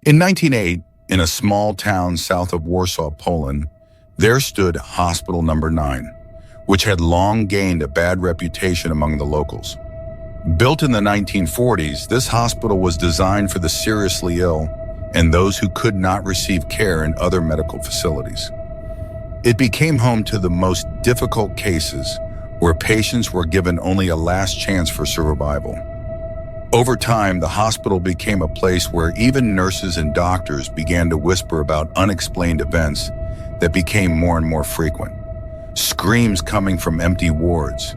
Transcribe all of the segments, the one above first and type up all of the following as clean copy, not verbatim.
In 1908, in a small town south of Warsaw, Poland, there stood Hospital Number 9, which had long gained a bad reputation among the locals. Built in the 1940s, this hospital was designed for the seriously ill and those who could not receive care in other medical facilities. It became home to the most difficult cases, where patients were given only a last chance for survival. Over time, the hospital became a place where even nurses and doctors began to whisper about unexplained events that became more and more frequent. Screams coming from empty wards,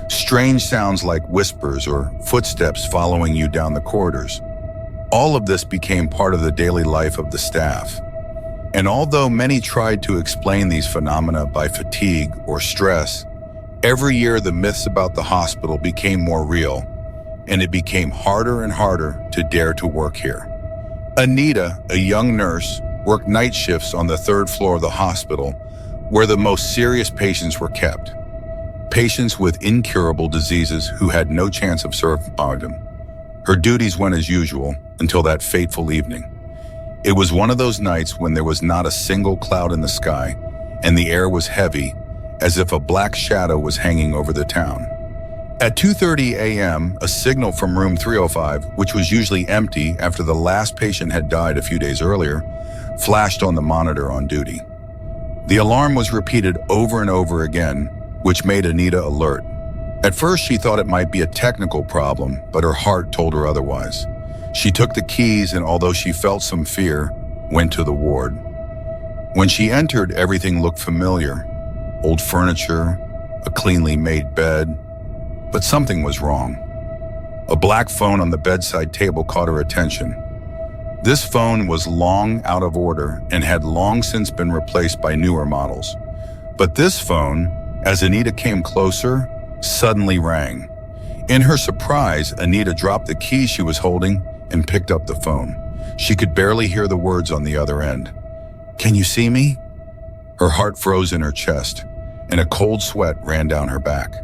strange sounds like whispers or footsteps following you down the corridors. All of this became part of the daily life of the staff. And although many tried to explain these phenomena by fatigue or stress, every year the myths about the hospital became more real, and it became harder and harder to dare to work here. Anita, a young nurse, worked night shifts on the 3rd floor of the hospital, where the most serious patients were kept. Patients with incurable diseases who had no chance of surviving. Her duties went as usual until that fateful evening. It was one of those nights when there was not a single cloud in the sky, and the air was heavy, as if a black shadow was hanging over the town. At 2:30 a.m., a signal from room 305, which was usually empty after the last patient had died a few days earlier, flashed on the monitor on duty. The alarm was repeated over and over again, which made Anita alert. At first, she thought it might be a technical problem, but her heart told her otherwise. She took the keys and, although she felt some fear, went to the ward. When she entered, everything looked familiar. Old furniture, a cleanly made bed, but something was wrong. A black phone on the bedside table caught her attention. This phone was long out of order and had long since been replaced by newer models. But this phone, as Anita came closer, suddenly rang. In her surprise, Anita dropped the keys she was holding and picked up the phone. She could barely hear the words on the other end. "Can you see me?" Her heart froze in her chest, and a cold sweat ran down her back.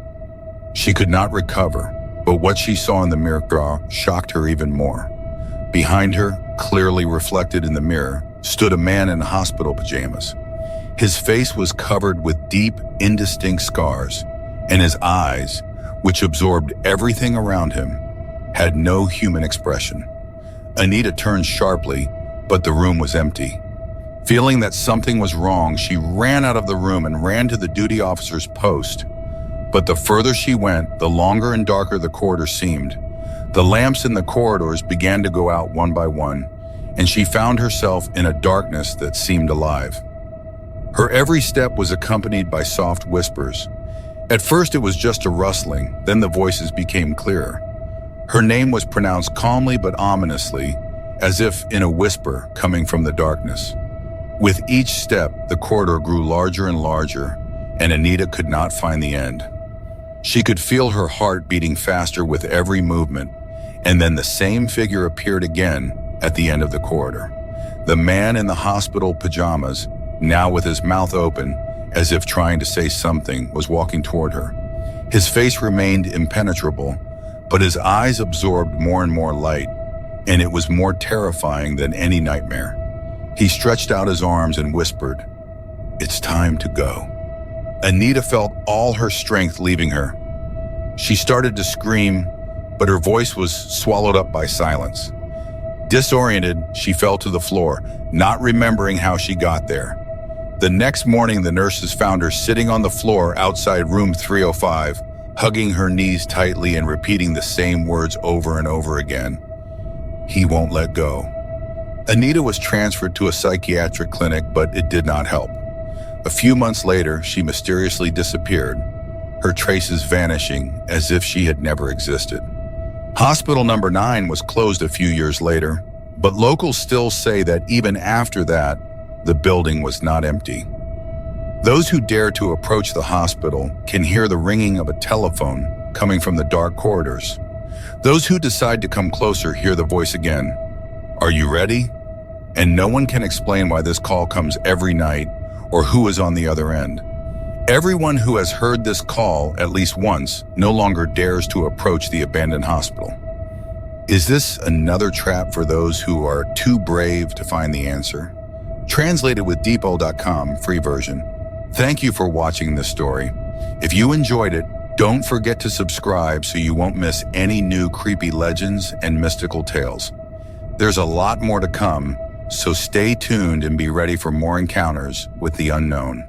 She could not recover, but what she saw in the mirror shocked her even more. Behind her, clearly reflected in the mirror, stood a man in hospital pajamas. His face was covered with deep, indistinct scars, and his eyes, which absorbed everything around him, had no human expression. Anita turned sharply, but the room was empty. Feeling that something was wrong, she ran out of the room and ran to the duty officer's post. But the further she went, the longer and darker the corridor seemed. The lamps in the corridors began to go out one by one, and she found herself in a darkness that seemed alive. Her every step was accompanied by soft whispers. At first it was just a rustling, then the voices became clearer. Her name was pronounced calmly but ominously, as if in a whisper coming from the darkness. With each step, the corridor grew larger and larger, and Anita could not find the end. She could feel her heart beating faster with every movement, and then the same figure appeared again at the end of the corridor. The man in the hospital pajamas, now with his mouth open, as if trying to say something, was walking toward her. His face remained impenetrable, but his eyes absorbed more and more light, and it was more terrifying than any nightmare. He stretched out his arms and whispered, "It's time to go." Anita felt all her strength leaving her. She started to scream, but her voice was swallowed up by silence. Disoriented, she fell to the floor, not remembering how she got there. The next morning, the nurses found her sitting on the floor outside room 305, hugging her knees tightly and repeating the same words over and over again. "He won't let go." Anita was transferred to a psychiatric clinic, but it did not help. A few months later, she mysteriously disappeared, her traces vanishing as if she had never existed. Hospital Number 9 was closed a few years later, but locals still say that even after that, the building was not empty. Those who dare to approach the hospital can hear the ringing of a telephone coming from the dark corridors. Those who decide to come closer hear the voice again. "Are you ready?" And no one can explain why this call comes every night or who is on the other end. Everyone who has heard this call at least once no longer dares to approach the abandoned hospital. Is this another trap for those who are too brave to find the answer? Translated with Depot.com, free version. Thank you for watching this story. If you enjoyed it, don't forget to subscribe so you won't miss any new creepy legends and mystical tales. There's a lot more to come, so stay tuned and be ready for more encounters with the unknown.